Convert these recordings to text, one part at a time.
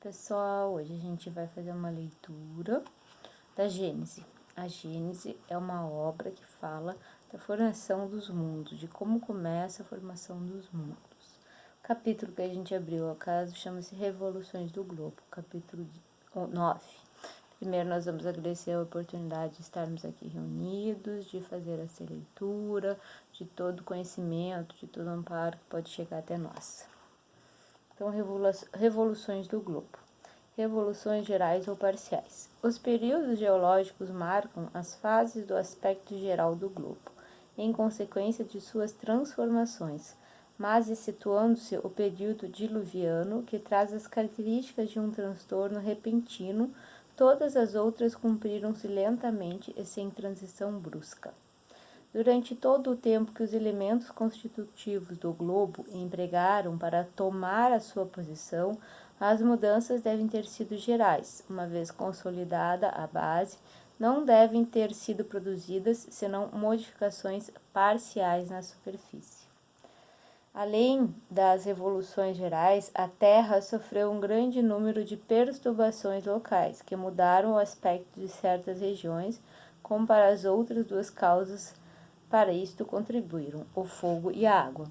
pessoal, hoje a gente vai fazer uma leitura da Gênese. A Gênese é uma obra que fala da formação dos mundos, de como começa a formação dos mundos. O capítulo que a gente abriu ao caso chama-se Revoluções do Globo, capítulo 9. Primeiro nós vamos agradecer a oportunidade de estarmos aqui reunidos, de fazer essa leitura, de todo conhecimento, de todo amparo que pode chegar até nós. Então, revoluções do globo. Revoluções gerais ou parciais. Os períodos geológicos marcam as fases do aspecto geral do globo, em consequência de suas transformações, mas excetuando-se o período diluviano, que traz as características de um transtorno repentino, todas as outras cumpriram-se lentamente e sem transição brusca. Durante todo o tempo que os elementos constitutivos do globo empregaram para tomar a sua posição, as mudanças devem ter sido gerais. Uma vez consolidada a base, não devem ter sido produzidas senão modificações parciais na superfície. Além das revoluções gerais, a Terra sofreu um grande número de perturbações locais, que mudaram o aspecto de certas regiões, como para as outras duas causas para isto contribuíram, o fogo e a água.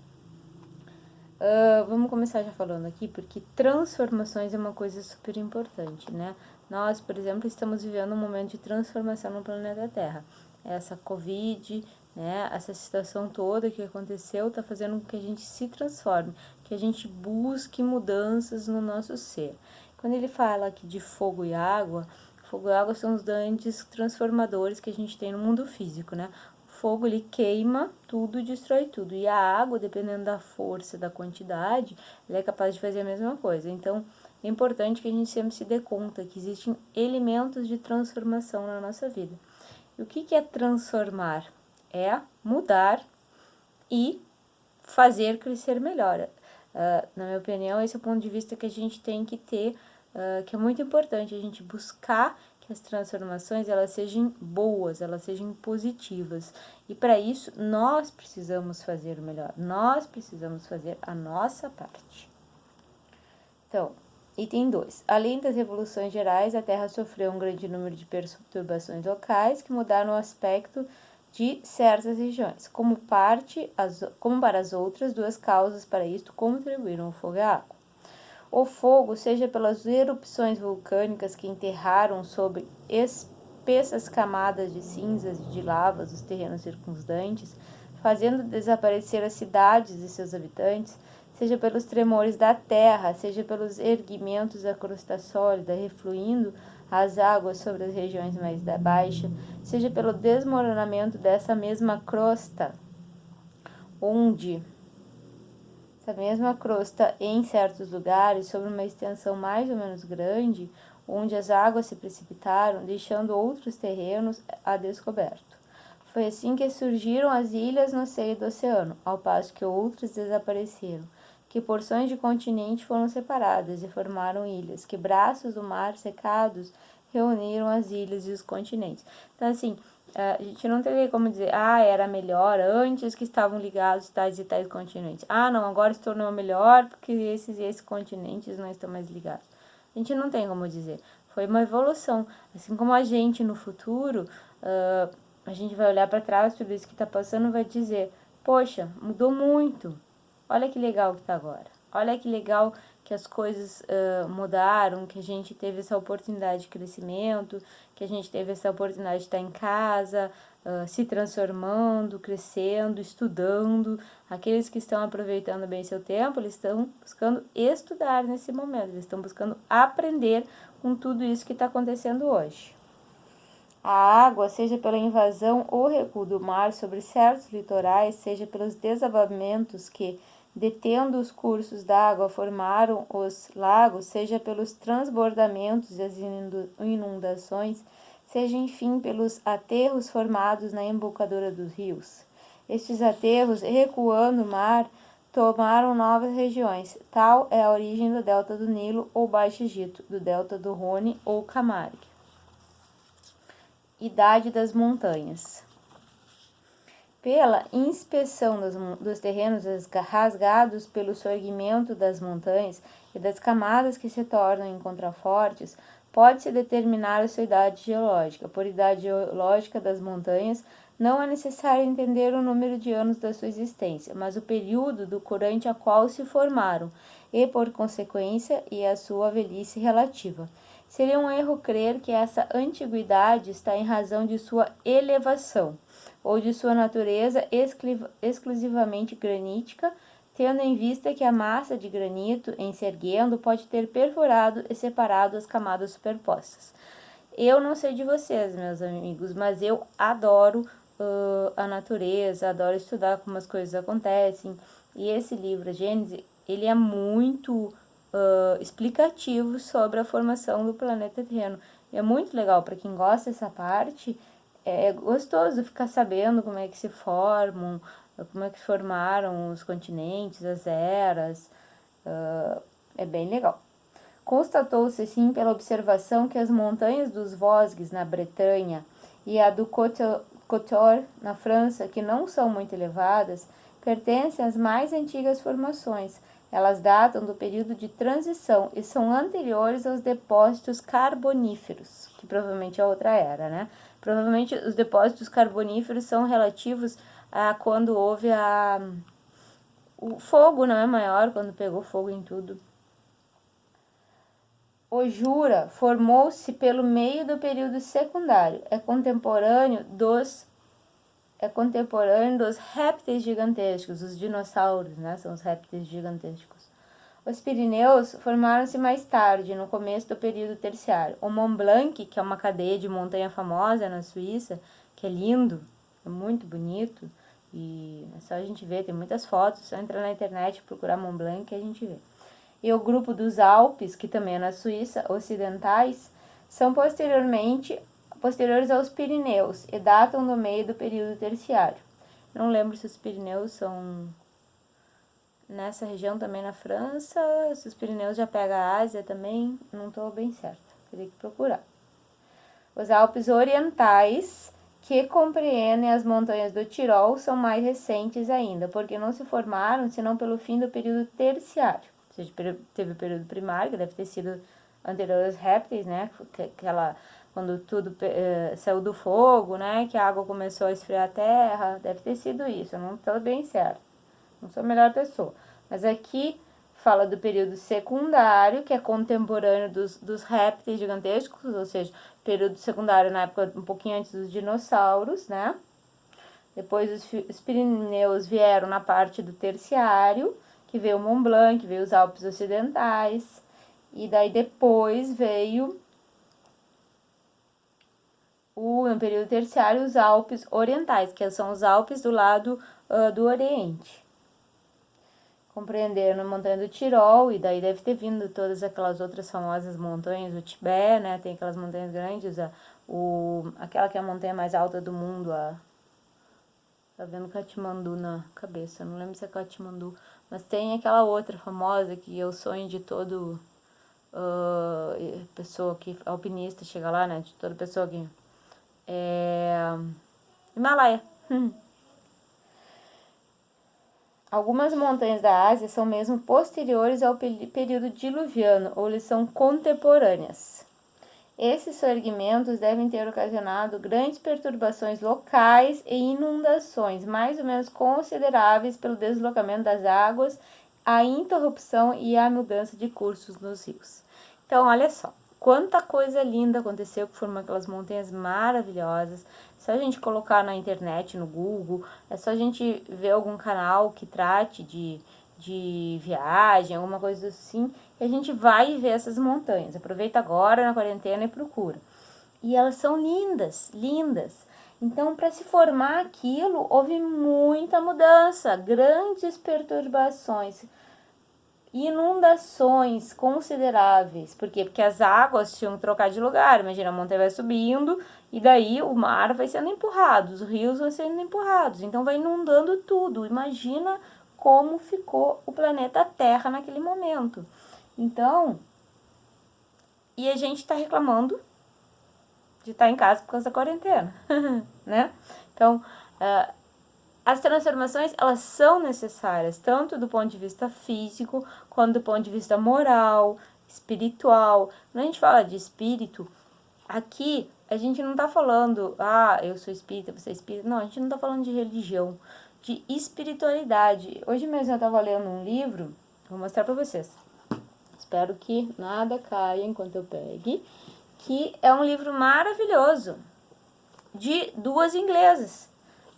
Vamos começar já falando aqui, porque transformações é uma coisa super importante, né? Nós, por exemplo, estamos vivendo um momento de transformação no planeta Terra. Essa Covid, né, essa situação toda que aconteceu está fazendo com que a gente se transforme, que a gente busque mudanças no nosso ser. Quando ele fala aqui de fogo e água são os grandes transformadores que a gente tem no mundo físico, né? O fogo, ele queima tudo, destrói tudo. E a água, dependendo da força, da quantidade, ela é capaz de fazer a mesma coisa. Então, é importante que a gente sempre se dê conta que existem elementos de transformação na nossa vida. E o que é transformar? É mudar e fazer crescer melhor. Na minha opinião, esse é o ponto de vista que a gente tem que ter, que é muito importante a gente buscar que as transformações elas sejam boas, elas sejam positivas. E para isso, nós precisamos fazer o melhor, nós precisamos fazer a nossa parte. Então, item 2. Além das revoluções gerais, a Terra sofreu um grande número de perturbações locais que mudaram o aspecto de certas regiões. Como para as outras, duas causas para isto contribuíram: o fogo e a água. O fogo, seja pelas erupções vulcânicas que enterraram sob espessas camadas de cinzas e de lavas os terrenos circundantes, fazendo desaparecer as cidades e seus habitantes, seja pelos tremores da terra, seja pelos erguimentos da crosta sólida refluindo as águas sobre as regiões mais baixas, seja pelo desmoronamento dessa mesma crosta, onde essa mesma crosta em certos lugares, sobre uma extensão mais ou menos grande, onde as águas se precipitaram, deixando outros terrenos a descoberto. Foi assim que surgiram as ilhas no seio do oceano, ao passo que outras desapareceram, que porções de continente foram separadas e formaram ilhas, que braços do mar secados reuniram as ilhas e os continentes. Então, assim, a gente não teria como dizer, era melhor antes que estavam ligados tais e tais continentes. Não, agora se tornou melhor porque esses e esses continentes não estão mais ligados. A gente não tem como dizer. Foi uma evolução. Assim como a gente no futuro, a gente vai olhar para trás, tudo isso que está passando vai dizer, poxa, mudou muito. Olha que legal que está agora. Olha que legal que as coisas mudaram, que a gente teve essa oportunidade de crescimento, que a gente teve essa oportunidade de estar em casa, se transformando, crescendo, estudando. Aqueles que estão aproveitando bem seu tempo, eles estão buscando estudar nesse momento, eles estão buscando aprender com tudo isso que está acontecendo hoje. A água, seja pela invasão ou recuo do mar sobre certos litorais, seja pelos desabamentos que, detendo os cursos d'água, formaram os lagos, seja pelos transbordamentos e as inundações, seja enfim pelos aterros formados na embocadura dos rios. Estes aterros, recuando o mar, tomaram novas regiões. Tal é a origem do delta do Nilo ou Baixo Egito, do delta do Rhône ou Camargue. Idade das montanhas. Pela inspeção dos terrenos rasgados pelo sorgimento das montanhas, e das camadas que se tornam em contrafortes, pode-se determinar a sua idade geológica. Por idade geológica das montanhas, não é necessário entender o número de anos da sua existência, mas o período durante a qual se formaram, e, por consequência, a sua velhice relativa. Seria um erro crer que essa antiguidade está em razão de sua elevação, ou de sua natureza exclusivamente granítica, tendo em vista que a massa de granito, em se erguendo, pode ter perfurado e separado as camadas superpostas. Eu não sei de vocês, meus amigos, mas eu adoro a natureza, adoro estudar como as coisas acontecem. E esse livro, Gênesis, ele é muito explicativo sobre a formação do planeta Terreno. E é muito legal para quem gosta dessa parte. É gostoso ficar sabendo como é que se formam, como é que formaram os continentes, as eras. É bem legal. Constatou-se, assim, pela observação que as montanhas dos Vosges, na Bretanha, e a do Côte-d'Or, na França, que não são muito elevadas, pertencem às mais antigas formações. Elas datam do período de transição e são anteriores aos depósitos carboníferos, que provavelmente é outra era, né? Provavelmente os depósitos carboníferos são relativos a quando houve o fogo, não é maior, quando pegou fogo em tudo. O Jura formou-se pelo meio do período secundário. É contemporâneo dos répteis gigantescos, os dinossauros, né? São os répteis gigantescos. Os Pirineus formaram-se mais tarde, no começo do período terciário. O Mont Blanc, que é uma cadeia de montanha famosa na Suíça, que é lindo, é muito bonito, e é só a gente ver, tem muitas fotos, só entrar na internet e procurar Mont Blanc que a gente vê. E o grupo dos Alpes, que também é na Suíça, ocidentais, são posteriores aos Pirineus e datam do meio do período terciário. Não lembro se os Pirineus são nessa região também na França, se os Pirineus já pega a Ásia também, não estou bem certa, teria que procurar. Os Alpes orientais, que compreendem as montanhas do Tirol, são mais recentes ainda, porque não se formaram senão pelo fim do período terciário. Ou seja, teve o período primário, que deve ter sido anterior aos répteis, né? Quando tudo saiu do fogo, né? Que a água começou a esfriar a terra, deve ter sido isso, eu não estou bem certo. Não sou a melhor pessoa. Mas aqui fala do período secundário, que é contemporâneo dos répteis gigantescos, ou seja, período secundário na época um pouquinho antes dos dinossauros, né? Depois os Pirineus vieram na parte do terciário, que veio o Mont Blanc, veio os Alpes ocidentais, e daí depois veio no período terciário os Alpes orientais, que são os Alpes do lado do Oriente. Compreenderam a montanha do Tirol, e daí deve ter vindo todas aquelas outras famosas montanhas, o Tibete, né? Tem aquelas montanhas grandes, aquela que é a montanha mais alta do mundo, tá vendo Katmandu na cabeça, não lembro se é Katmandu, mas tem aquela outra famosa que é o sonho de todo pessoa que alpinista chega lá, né? De toda pessoa que Himalaia. Algumas montanhas da Ásia são mesmo posteriores ao período diluviano, ou eles são contemporâneas. Esses soerguimentos devem ter ocasionado grandes perturbações locais e inundações, mais ou menos consideráveis pelo deslocamento das águas, a interrupção e a mudança de cursos nos rios. Então, olha só, quanta coisa linda aconteceu que formou aquelas montanhas maravilhosas. Se a gente colocar na internet, no Google, é só a gente ver algum canal que trate de viagem, alguma coisa assim, e a gente vai ver essas montanhas. Aproveita agora na quarentena e procura. E elas são lindas, lindas. Então, para se formar aquilo, houve muita mudança, grandes perturbações, inundações consideráveis. Por quê? Porque as águas tinham que trocar de lugar. Imagina, a montanha vai subindo e daí o mar vai sendo empurrado, os rios vão sendo empurrados. Então vai inundando tudo. Imagina como ficou o planeta Terra naquele momento. Então, e a gente está reclamando de estar em casa por causa da quarentena, né? Então, as transformações, elas são necessárias, tanto do ponto de vista físico, quanto do ponto de vista moral, espiritual. Quando a gente fala de espírito, aqui a gente não tá falando, eu sou espírita, você é espírita. Não, a gente não tá falando de religião, de espiritualidade. Hoje mesmo eu tava lendo um livro, vou mostrar pra vocês. Espero que nada caia enquanto eu pegue. Que é um livro maravilhoso, de duas inglesas,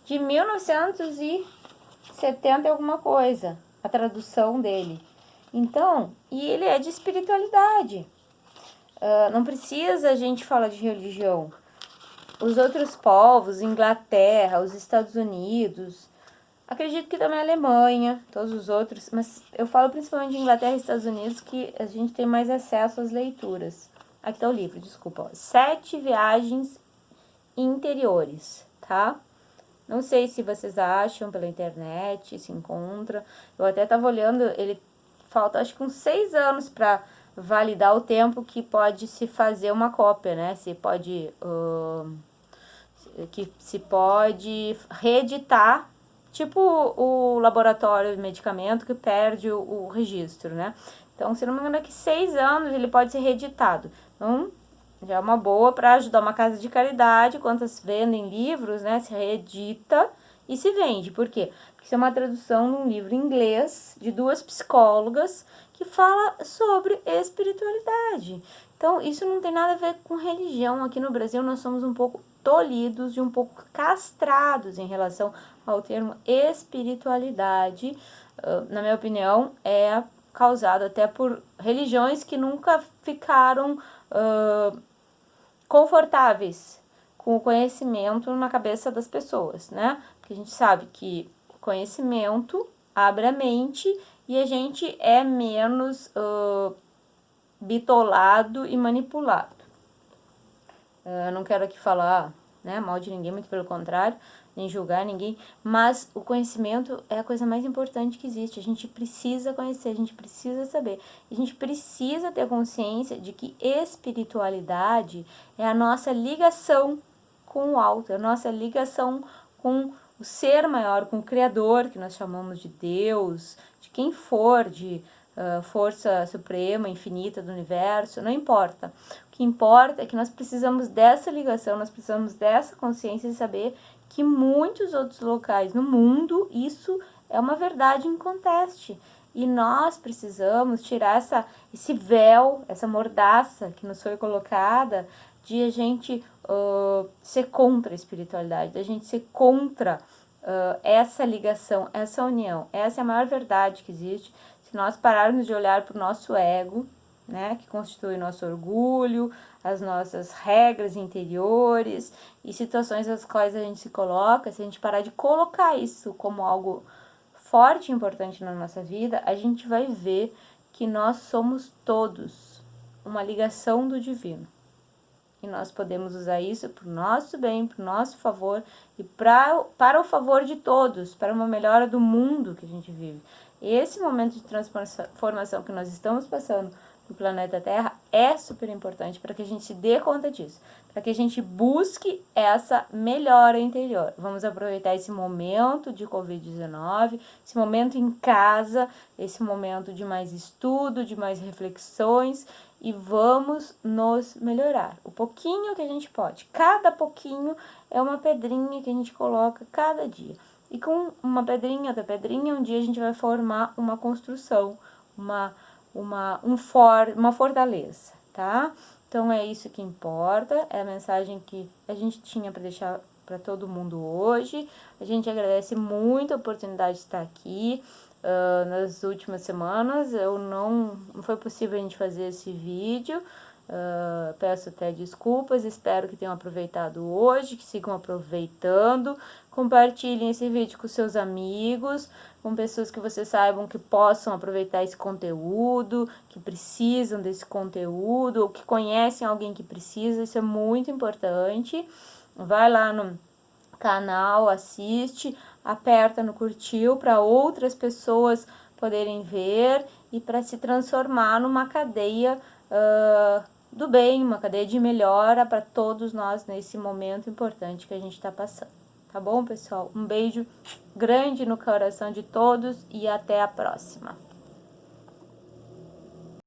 de 1970 e alguma coisa, a tradução dele. Então, e ele é de espiritualidade. Não precisa a gente falar de religião. Os outros povos, Inglaterra, os Estados Unidos, acredito que também a Alemanha, todos os outros, mas eu falo principalmente de Inglaterra e Estados Unidos, que a gente tem mais acesso às leituras. Aqui tá o livro, desculpa. Ó. 7 viagens interiores, tá? Não sei se vocês acham pela internet, se encontra. Eu até tava olhando, ele falta acho que uns 6 anos para validar o tempo que pode se fazer uma cópia, né? Se pode que se pode reeditar, tipo o laboratório de medicamento que perde o registro, né? Então, se não me engano, daqui 6 anos ele pode ser reeditado. Então, já é uma boa para ajudar uma casa de caridade, quantas vendem livros, né? Se reedita e se vende. Por quê? Porque isso é uma tradução de um livro em inglês de 2 psicólogas que fala sobre espiritualidade. Então, isso não tem nada a ver com religião. Aqui no Brasil, nós somos um pouco tolhidos e um pouco castrados em relação ao termo espiritualidade. Na minha opinião, é causado até por religiões que nunca ficaram confortáveis com o conhecimento na cabeça das pessoas, né? Porque a gente sabe que o conhecimento abre a mente e a gente é menos bitolado e manipulado. Eu não quero aqui falar, né, mal de ninguém, muito pelo contrário, nem julgar ninguém, mas o conhecimento é a coisa mais importante que existe. A gente precisa conhecer, a gente precisa saber, a gente precisa ter consciência de que espiritualidade é a nossa ligação com o alto, é a nossa ligação com o ser maior, com o Criador, que nós chamamos de Deus, de quem for, de força suprema, infinita do universo, não importa. O que importa é que nós precisamos dessa ligação, nós precisamos dessa consciência de saber que muitos outros locais no mundo isso é uma verdade inconteste. E nós precisamos tirar esse véu, essa mordaça que nos foi colocada de a gente ser contra a espiritualidade, da gente ser contra essa ligação, essa união. Essa é a maior verdade que existe. Se nós pararmos de olhar para o nosso ego, né, que constitui nosso orgulho, as nossas regras interiores e situações às quais a gente se coloca, se a gente parar de colocar isso como algo forte e importante na nossa vida, a gente vai ver que nós somos todos uma ligação do divino. E nós podemos usar isso para o nosso bem, para o nosso favor e para o favor de todos, para uma melhora do mundo que a gente vive. Esse momento de transformação que nós estamos passando no planeta Terra é super importante para que a gente se dê conta disso, para que a gente busque essa melhora interior. Vamos aproveitar esse momento de Covid-19, esse momento em casa, esse momento de mais estudo, de mais reflexões e vamos nos melhorar. O pouquinho que a gente pode, cada pouquinho é uma pedrinha que a gente coloca cada dia. E com uma pedrinha, outra pedrinha, um dia a gente vai formar uma construção, uma fortaleza, tá? Então é isso que importa, é a mensagem que a gente tinha para deixar para todo mundo hoje. A gente agradece muito a oportunidade de estar aqui. Nas últimas semanas não foi possível a gente fazer esse vídeo. Peço até desculpas, espero que tenham aproveitado hoje, que sigam aproveitando. Compartilhem esse vídeo com seus amigos, com pessoas que vocês saibam que possam aproveitar esse conteúdo, que precisam desse conteúdo, ou que conhecem alguém que precisa, isso é muito importante. Vai lá no canal, assiste, aperta no curtiu para outras pessoas poderem ver e para se transformar numa cadeia do bem, uma cadeia de melhora para todos nós nesse momento importante que a gente está passando. Tá bom, pessoal? Um beijo grande no coração de todos e até a próxima.